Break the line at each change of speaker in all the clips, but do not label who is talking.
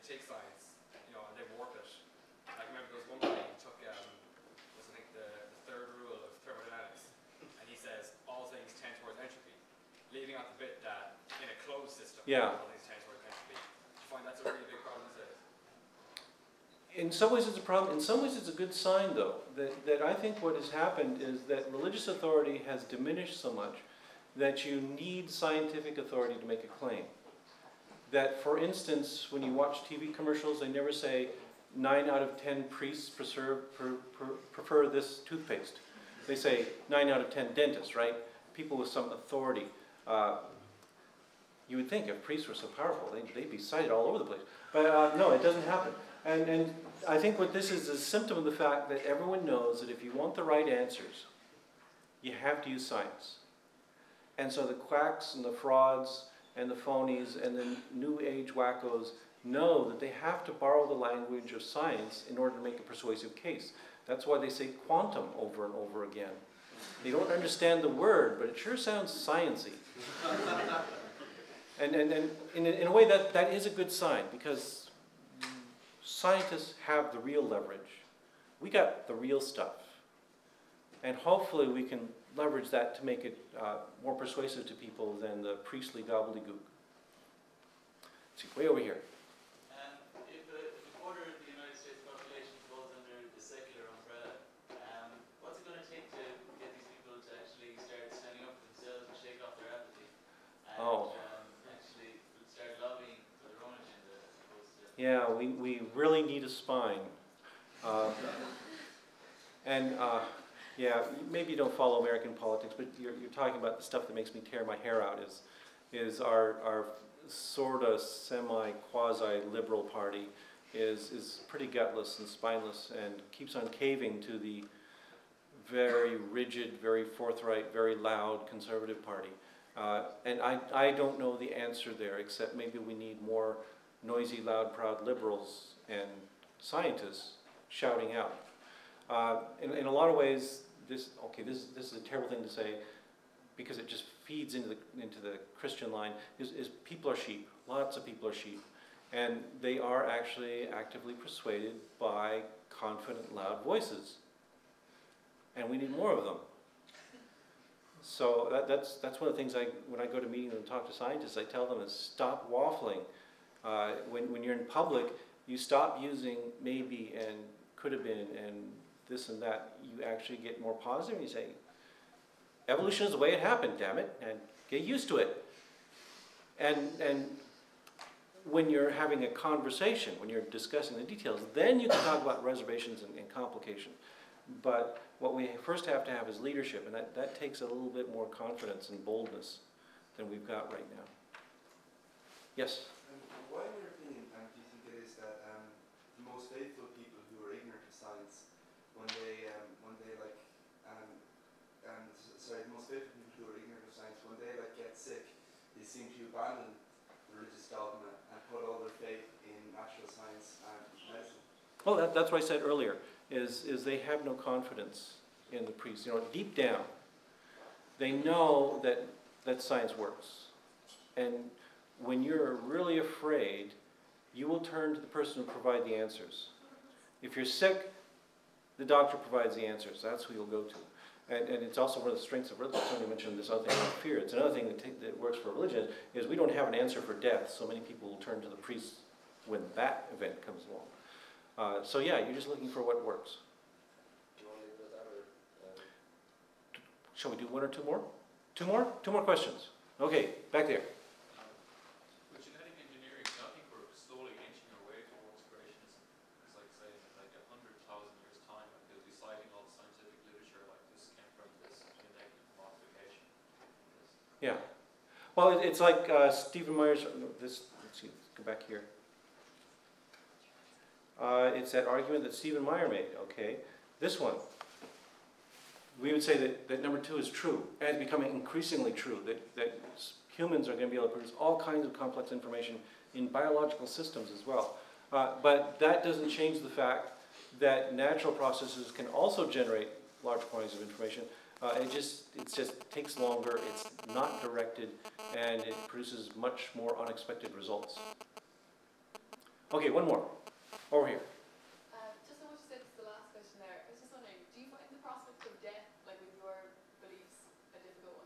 take science, you know, and they've worked it. I remember there was one guy who took, was I think the third rule of thermodynamics, and he says all things tend towards entropy, leaving out the bit that in a closed system, all things tend towards entropy. Do you find that's a really big problem, is it?
In some ways it's a problem. In some ways it's a good sign, though, that I think what has happened is that religious authority has diminished so much that you need scientific authority to make a claim. That, for instance, when you watch TV commercials, they never say 9 out of 10 priests prefer this toothpaste. They say 9 out of 10 dentists, right? People with some authority. You would think if priests were so powerful, they'd be cited all over the place. But no, it doesn't happen. And I think what this is a symptom of the fact that everyone knows that if you want the right answers, you have to use science. And so the quacks and the frauds and the phonies and the new age wackos know that they have to borrow the language of science in order to make a persuasive case. That's why they say quantum over and over again. They don't understand the word, but it sure sounds sciencey. And in a way that is a good sign, because scientists have the real leverage. We got the real stuff. And hopefully we can leverage that to make it more persuasive to people than the priestly gobbledygook. Let's see, way over here.
If a quarter of the United States population falls under the secular umbrella, what's it going to take to get these people to actually start standing up for themselves and shake off their apathy and actually start lobbying for their own agenda as opposed to...
Yeah, we really need a spine. Yeah, maybe you don't follow American politics, but you're talking about the stuff that makes me tear my hair out is our sort of semi-quasi-liberal party is pretty gutless and spineless and keeps on caving to the very rigid, very forthright, very loud conservative party. And I don't know the answer there, except maybe we need more noisy, loud, proud liberals and scientists shouting out. In a lot of ways, this is a terrible thing to say, because it just feeds into the Christian line, is people are sheep. Lots of people are sheep. And they are actually actively persuaded by confident, loud voices. And we need more of them. So that's one of the things when I go to meetings and talk to scientists, I tell them is stop waffling. When you're in public, you stop using maybe and could have been and this and that. You actually get more positive and you say, evolution is the way it happened, damn it, and get used to it. And when you're having a conversation, when you're discussing the details, then you can talk about reservations and complication. But what we first have to have is leadership, and that takes a little bit more confidence and boldness than we've got right now. Yes?
Why, in your opinion, do you think it is that the most faithful people who are ignorant of science, the most faithful people who are ignorant of science, when they get sick, they seem to abandon religious dogma and put all their faith in natural science and medicine?
Well, that's what I said earlier, is they have no confidence in the priests. You know, deep down, they know that science works. And when you're really afraid, you will turn to the person who provides the answers. If you're sick, the doctor provides the answers. That's who you'll go to. And it's also one of the strengths of religion. Somebody mentioned this other thing about fear. It's another thing that works for religion is we don't have an answer for death, so many people will turn to the priest when that event comes along. So yeah, you're just looking for what works.
Do you want to leave it at that, or?
Shall we do one or two more? Two more? Two more questions. Okay, back there.
With genetic engineering, I think we're slowly inching our way towards creationism. It's like saying in like 100,000 years' time, they'll be citing all the scientific literature like this came from this genetic modification.
Yeah. Well, it's like Stephen Meyer's, let's see, go back here. It's that argument that Stephen Meyer made, okay? This one. We would say that number 2 is true, and it's becoming increasingly true, that humans are going to be able to produce all kinds of complex information in biological systems as well. But that doesn't change the fact that natural processes can also generate large quantities of information. It just takes longer, it's not directed, and it produces much more unexpected results. Okay, one more. Over here.
Just on what you said to the last question there, I was just wondering, do you find the prospect of death, like with your beliefs, a difficult one?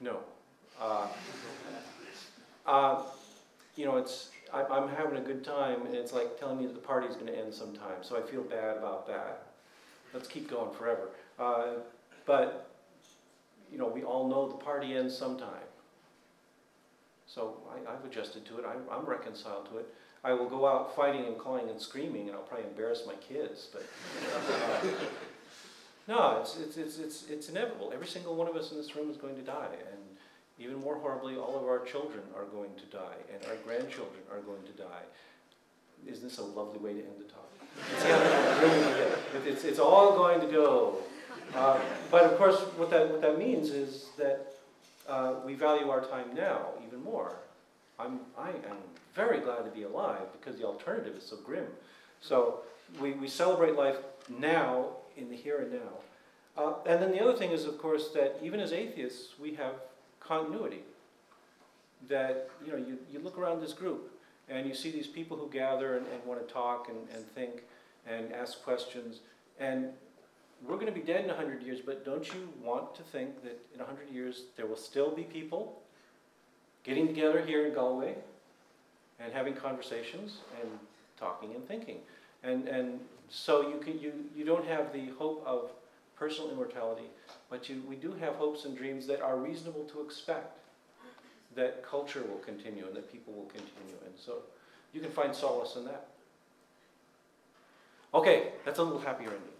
No. You know, I'm having a good time, and it's like telling me that the party's going to end sometime, so I feel bad about that. Let's keep going forever. But, you know, we all know the party ends sometime. So I've adjusted to it. I'm reconciled to it. I will go out fighting and clawing and screaming, and I'll probably embarrass my kids. But no, it's inevitable. Every single one of us in this room is going to die, and even more horribly, all of our children are going to die, and our grandchildren are going to die. Isn't this a lovely way to end the talk? It's all going to go. But of course, what that means is that we value our time now even more. I am very glad to be alive because the alternative is so grim. So we celebrate life now, in the here and now. And then the other thing is, of course, that even as atheists, we have continuity. That, you know, you look around this group and you see these people who gather and want to talk and think and ask questions. And we're going to be dead in 100 years, but don't you want to think that in 100 years there will still be people getting together here in Galway and having conversations and talking and thinking? And so you don't have the hope of personal immortality, but we do have hopes and dreams that are reasonable to expect, that culture will continue and that people will continue. And so you can find solace in that. Okay, that's a little happier ending.